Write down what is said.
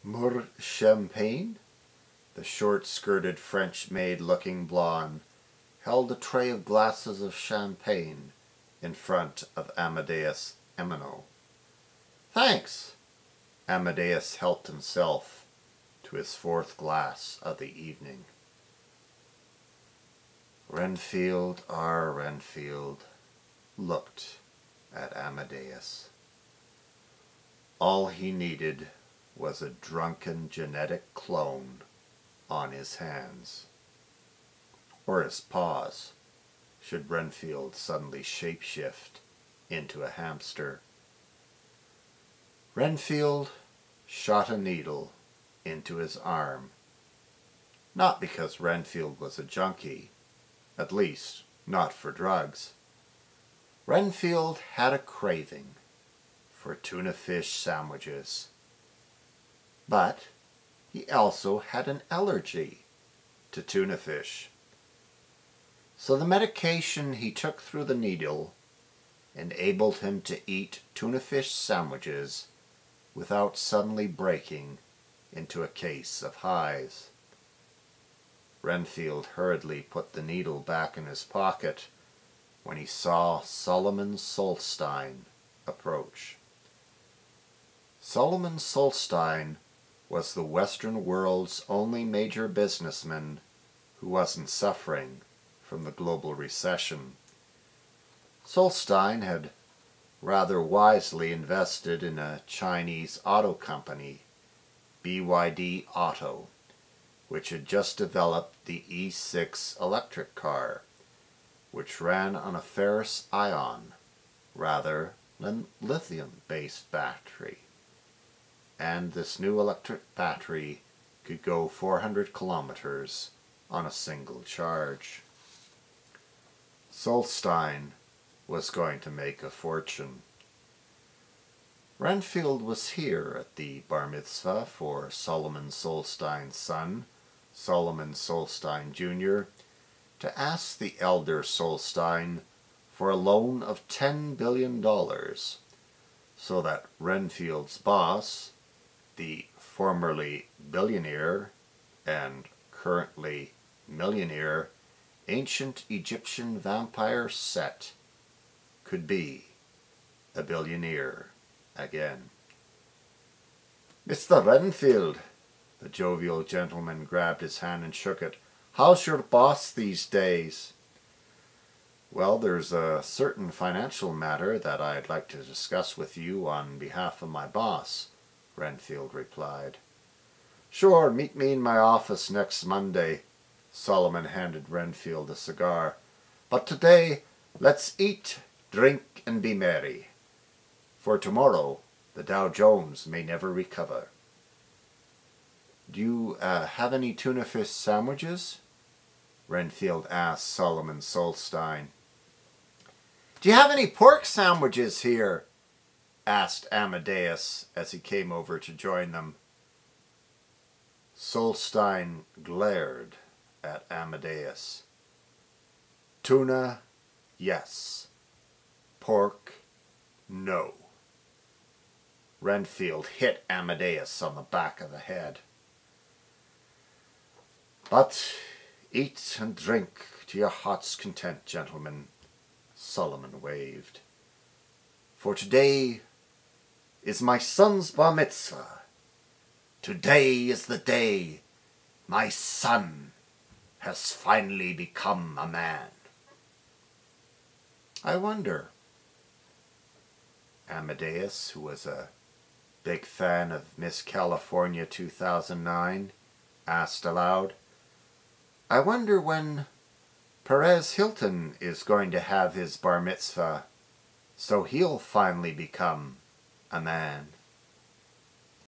Moor Champagne, the short-skirted French-maid-looking blonde, held a tray of glasses of champagne in front of Amadeus Emino. "Thanks." Amadeus helped himself to his fourth glass of the evening. Renfield R. Renfield looked at Amadeus. All he needed was a drunken genetic clone on his hands, or his paws, should Renfield suddenly shapeshift into a hamster. Renfield shot a needle into his arm, not because Renfield was a junkie, at least not for drugs. Renfield had a craving for tuna fish sandwiches, but he also had an allergy to tuna fish. So the medication he took through the needle enabled him to eat tuna fish sandwiches without suddenly breaking into a case of highs. Renfield hurriedly put the needle back in his pocket when he saw Solomon Solstein approach. Solomon Solstein was the Western world's only major businessman who wasn't suffering from the global recession. Solstein had rather wisely invested in a Chinese auto company, BYD Auto, which had just developed the E6 electric car, which ran on a ferrous ion rather than lithium-based battery. And this new electric battery could go 400 kilometers on a single charge. Solstein was going to make a fortune. Renfield was here at the bar mitzvah for Solomon Solstein's son, Solomon Solstein Jr., to ask the elder Solstein for a loan of $10 billion so that Renfield's boss, the formerly billionaire and currently millionaire ancient Egyptian vampire Set, could be a billionaire again. "Mr. Renfield," the jovial gentleman grabbed his hand and shook it. "How's your boss these days?" "Well, there's a certain financial matter that I'd like to discuss with you on behalf of my boss," Renfield replied. "Sure, meet me in my office next Monday." Solomon handed Renfield a cigar. "But today, let's eat, drink, and be merry. For tomorrow, the Dow Jones may never recover." "Do you have any tuna fish sandwiches?" Renfield asked Solomon Solstein. "Do you have any pork sandwiches here?" asked Amadeus as he came over to join them. Solstein glared at Amadeus. "Tuna, yes. Pork, no." Renfield hit Amadeus on the back of the head. "But eat and drink to your heart's content, gentlemen," Solomon waved. "For today is my son's bar mitzvah. Today is the day my son has finally become a man." "I wonder," Amadeus, who was a big fan of Miss California 2009, asked aloud, "I wonder when Perez Hilton is going to have his bar mitzvah, so he'll finally become a man."